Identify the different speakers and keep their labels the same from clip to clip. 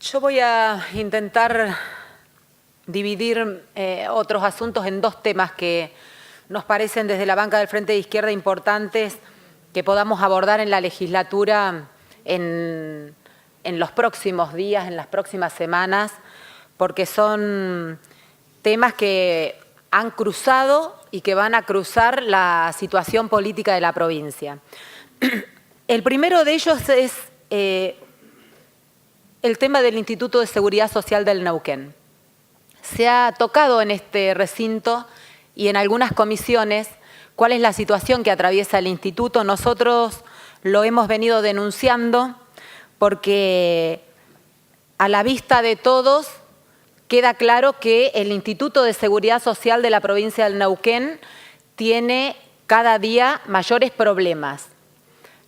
Speaker 1: Yo voy a intentar dividir otros asuntos en dos temas que nos parecen desde la banca del Frente de Izquierda importantes que podamos abordar en la legislatura en los próximos días, en las próximas semanas, porque son temas que han cruzado y que van a cruzar la situación política de la provincia. El primero de ellos es el tema del Instituto de Seguridad Social del Neuquén. Se ha tocado en este recinto y en algunas comisiones cuál es la situación que atraviesa el instituto. Nosotros lo hemos venido denunciando porque a la vista de todos queda claro que el Instituto de Seguridad Social de la provincia del Neuquén tiene cada día mayores problemas.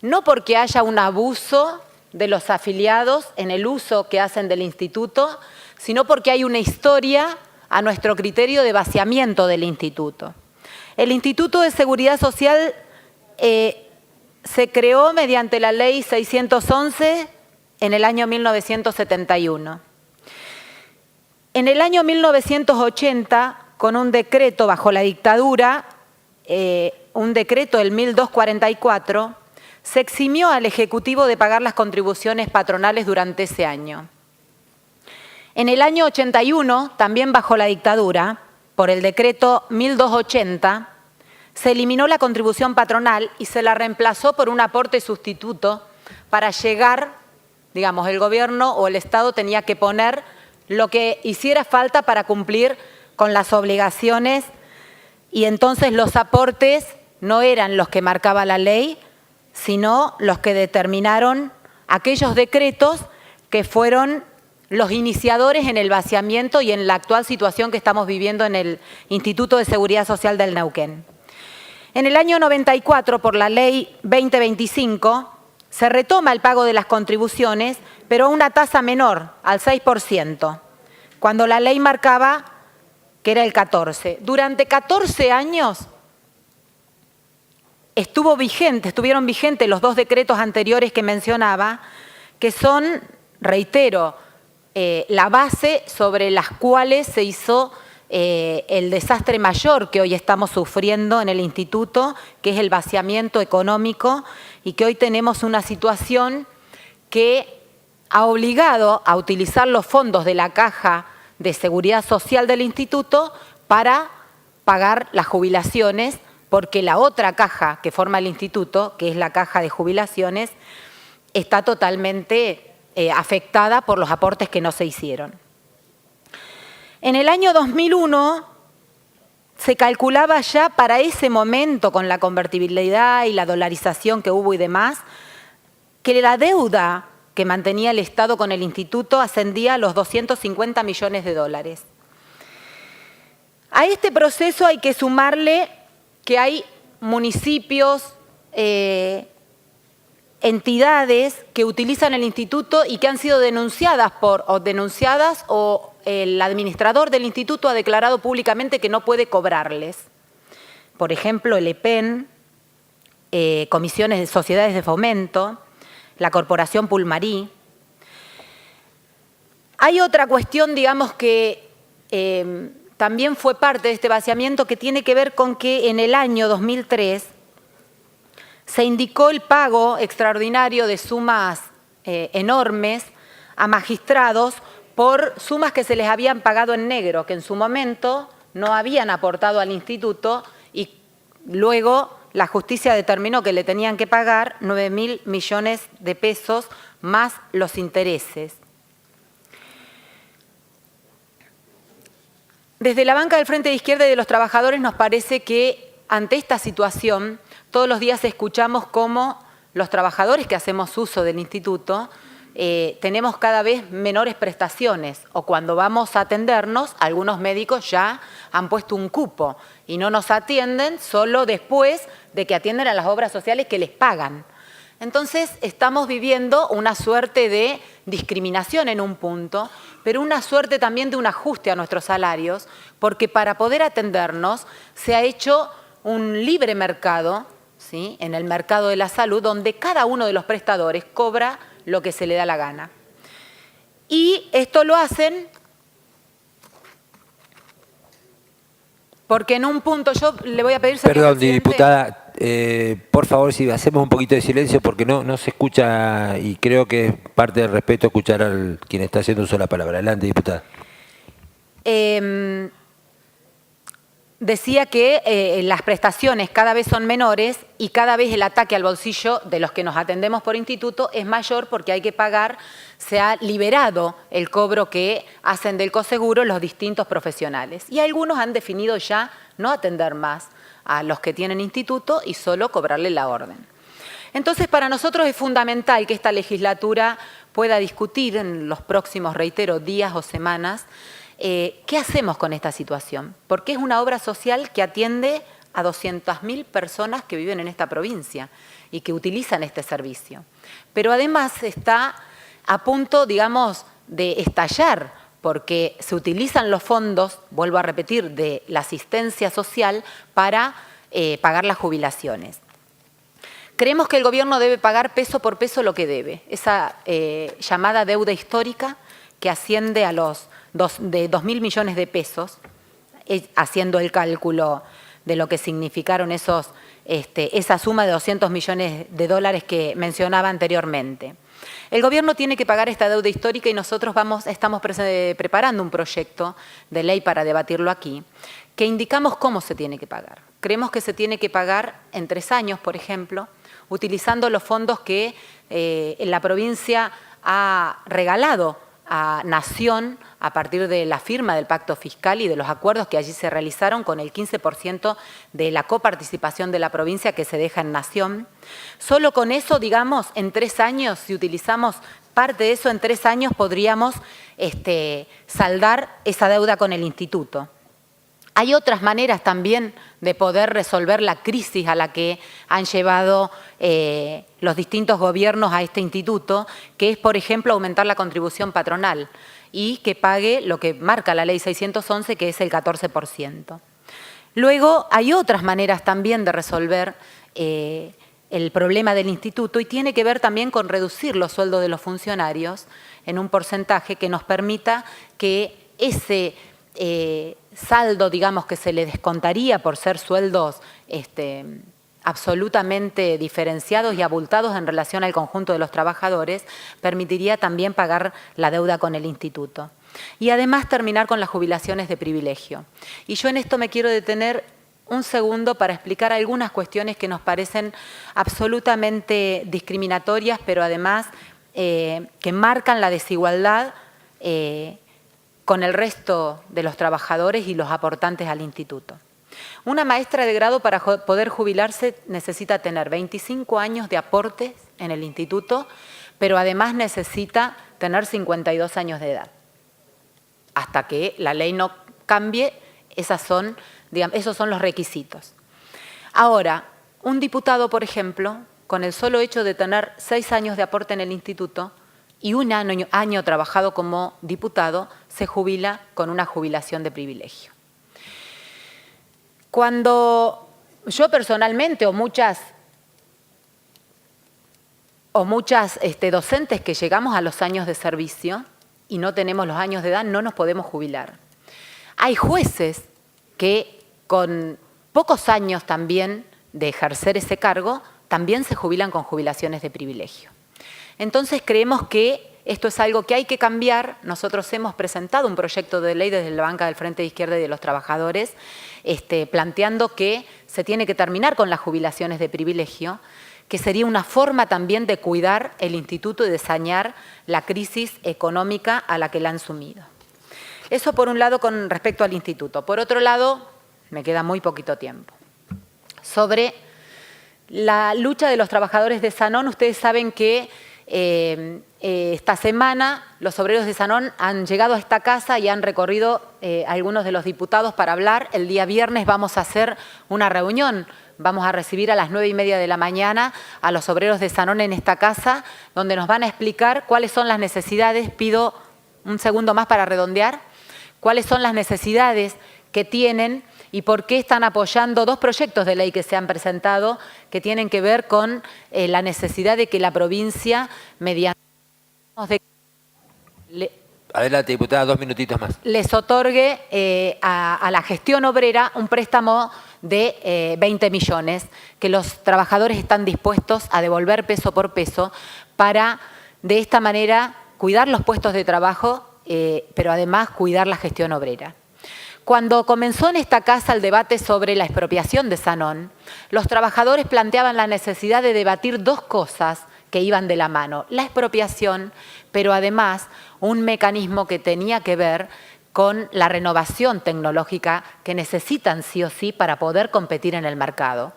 Speaker 1: No porque haya un abuso de los afiliados en el uso que hacen del instituto, sino porque hay una historia, a nuestro criterio, de vaciamiento del instituto. El Instituto de Seguridad Social se creó mediante la Ley 611 en el año 1971. En el año 1980, con un decreto bajo la dictadura, un decreto del 1244, se eximió al Ejecutivo de pagar las contribuciones patronales durante ese año. En el año 81, también bajo la dictadura, por el decreto 1280, se eliminó la contribución patronal y se la reemplazó por un aporte sustituto para llegar, digamos, el gobierno o el Estado tenía que poner lo que hiciera falta para cumplir con las obligaciones y entonces los aportes no eran los que marcaba la ley, sino los que determinaron aquellos decretos que fueron los iniciadores en el vaciamiento y en la actual situación que estamos viviendo en el Instituto de Seguridad Social del Neuquén. En el año 94, por la Ley 2025, se retoma el pago de las contribuciones, pero a una tasa menor, al 6%, cuando la ley marcaba que era el 14%. Durante 14 años estuvieron vigentes los dos decretos anteriores que mencionaba, que son, reitero, la base sobre las cuales se hizo el desastre mayor que hoy estamos sufriendo en el instituto, que es el vaciamiento económico, y que hoy tenemos una situación que ha obligado a utilizar los fondos de la Caja de Seguridad Social del instituto para pagar las jubilaciones, porque la otra caja que forma el instituto, que es la Caja de Jubilaciones, está totalmente afectada por los aportes que no se hicieron. En el año 2001 se calculaba ya para ese momento, con la convertibilidad y la dolarización que hubo y demás, que la deuda que mantenía el Estado con el instituto ascendía a los 250 millones de dólares. A este proceso hay que sumarle que hay municipios, entidades que utilizan el instituto y que han sido denunciadas o el administrador del instituto ha declarado públicamente que no puede cobrarles. Por ejemplo, el EPEN, comisiones de sociedades de fomento, la Corporación Pulmarí. Hay otra cuestión, digamos, que también fue parte de este vaciamiento, que tiene que ver con que en el año 2003 se indicó el pago extraordinario de sumas enormes a magistrados por sumas que se les habían pagado en negro, que en su momento no habían aportado al instituto y luego la justicia determinó que le tenían que pagar 9.000 millones de pesos más los intereses. Desde la banca del Frente de Izquierda y de los trabajadores nos parece que ante esta situación todos los días escuchamos cómo los trabajadores que hacemos uso del instituto tenemos cada vez menores prestaciones o cuando vamos a atendernos, algunos médicos ya han puesto un cupo y no nos atienden solo después de que atienden a las obras sociales que les pagan. Entonces estamos viviendo una suerte de discriminación en un punto, pero una suerte también de un ajuste a nuestros salarios, porque para poder atendernos se ha hecho un libre mercado, ¿sí?, en el mercado de la salud, donde cada uno de los prestadores cobra lo que se le da la gana. Y esto lo hacen porque en un punto yo le voy a pedir...
Speaker 2: Perdón, diputada, por favor, si hacemos un poquito de silencio porque no se escucha y creo que es parte del respeto escuchar a quien está haciendo uso de la palabra. Adelante, diputada.
Speaker 1: Decía que las prestaciones cada vez son menores y cada vez el ataque al bolsillo de los que nos atendemos por instituto es mayor porque hay que pagar, se ha liberado el cobro que hacen del coseguro los distintos profesionales. Y algunos han definido ya no atender más a los que tienen instituto y solo cobrarle la orden. Entonces, para nosotros es fundamental que esta legislatura pueda discutir en los próximos, reitero, días o semanas, ¿qué hacemos con esta situación? Porque es una obra social que atiende a 200.000 personas que viven en esta provincia y que utilizan este servicio. Pero además está a punto, digamos, de estallar, porque se utilizan los fondos, vuelvo a repetir, de la asistencia social para pagar las jubilaciones. Creemos que el gobierno debe pagar peso por peso lo que debe, esa llamada deuda histórica que asciende a los de 2.000 millones de pesos, haciendo el cálculo de lo que significaron esa suma de 200 millones de dólares que mencionaba anteriormente. El gobierno tiene que pagar esta deuda histórica y nosotros estamos preparando un proyecto de ley para debatirlo aquí, que indicamos cómo se tiene que pagar. Creemos que se tiene que pagar en 3 años, por ejemplo, utilizando los fondos que la provincia ha regalado a Nación a partir de la firma del pacto fiscal y de los acuerdos que allí se realizaron con el 15% de la coparticipación de la provincia que se deja en Nación. Solo con eso, digamos, en 3 años, si utilizamos parte de eso, en 3 años podríamos saldar esa deuda con el instituto. Hay otras maneras también de poder resolver la crisis a la que han llevado los distintos gobiernos a este instituto, que es, por ejemplo, aumentar la contribución patronal y que pague lo que marca la ley 611, que es el 14%. Luego, hay otras maneras también de resolver el problema del instituto y tiene que ver también con reducir los sueldos de los funcionarios en un porcentaje que nos permita que ese saldo, digamos, que se le descontaría por ser sueldos absolutamente diferenciados y abultados en relación al conjunto de los trabajadores, permitiría también pagar la deuda con el instituto. Y además terminar con las jubilaciones de privilegio. Y yo en esto me quiero detener un segundo para explicar algunas cuestiones que nos parecen absolutamente discriminatorias, pero además que marcan la desigualdad con el resto de los trabajadores y los aportantes al instituto. Una maestra de grado para poder jubilarse necesita tener 25 años de aportes en el instituto, pero además necesita tener 52 años de edad. Hasta que la ley no cambie, esos son los requisitos. Ahora, un diputado, por ejemplo, con el solo hecho de tener 6 años de aporte en el instituto y un año trabajado como diputado, se jubila con una jubilación de privilegio. Cuando yo personalmente o muchas docentes que llegamos a los años de servicio y no tenemos los años de edad, no nos podemos jubilar. Hay jueces que con pocos años también de ejercer ese cargo, también se jubilan con jubilaciones de privilegio. Entonces creemos que esto es algo que hay que cambiar. Nosotros hemos presentado un proyecto de ley desde la banca del Frente de Izquierda y de los Trabajadores, planteando que se tiene que terminar con las jubilaciones de privilegio, que sería una forma también de cuidar el instituto y de sanear la crisis económica a la que la han sumido. Eso por un lado con respecto al instituto. Por otro lado, me queda muy poquito tiempo. Sobre la lucha de los trabajadores de Sanón, ustedes saben que esta semana los obreros de Sanón han llegado a esta casa y han recorrido algunos de los diputados para hablar. El día viernes vamos a hacer una reunión. Vamos a recibir a las 9:30 de la mañana a los obreros de Sanón en esta casa, donde nos van a explicar cuáles son las necesidades. Pido un segundo más para redondear. Cuáles son las necesidades que tienen y por qué están apoyando 2 proyectos de ley que se han presentado que tienen que ver con la necesidad de que la provincia, mediante
Speaker 2: Adelante, diputada, 2 minutitos más.
Speaker 1: les otorgue a la gestión obrera un préstamo de 20 millones que los trabajadores están dispuestos a devolver peso por peso para, de esta manera, cuidar los puestos de trabajo, pero además cuidar la gestión obrera. Cuando comenzó en esta casa el debate sobre la expropiación de Sanón, los trabajadores planteaban la necesidad de debatir dos cosas que iban de la mano: la expropiación, pero además un mecanismo que tenía que ver con la renovación tecnológica que necesitan sí o sí para poder competir en el mercado.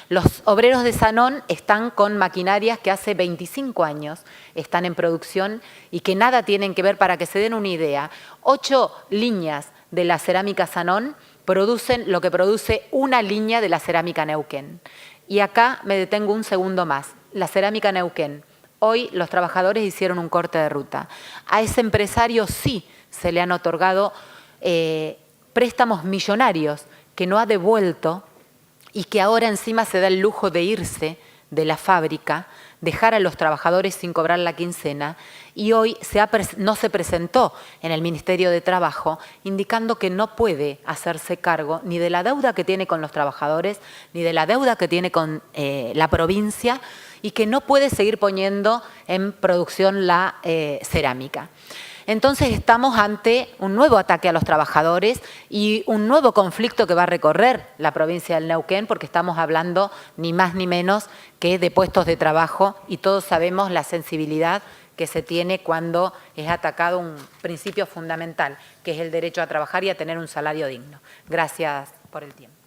Speaker 1: Los obreros de Sanón están con maquinarias que hace 25 años están en producción y que nada tienen que ver. Para que se den una idea, 8 líneas de la cerámica Sanón producen lo que produce una línea de la cerámica Neuquén. Y acá me detengo un segundo más. La cerámica Neuquén. Hoy los trabajadores hicieron un corte de ruta. A ese empresario sí se le han otorgado préstamos millonarios que no ha devuelto y que ahora encima se da el lujo de irse de la fábrica, dejar a los trabajadores sin cobrar la quincena, y hoy no se presentó en el Ministerio de Trabajo indicando que no puede hacerse cargo ni de la deuda que tiene con los trabajadores, ni de la deuda que tiene con la provincia, y que no puede seguir poniendo en producción la cerámica. Entonces estamos ante un nuevo ataque a los trabajadores y un nuevo conflicto que va a recorrer la provincia del Neuquén, porque estamos hablando ni más ni menos que de puestos de trabajo, y todos sabemos la sensibilidad que se tiene cuando es atacado un principio fundamental, que es el derecho a trabajar y a tener un salario digno. Gracias por el tiempo.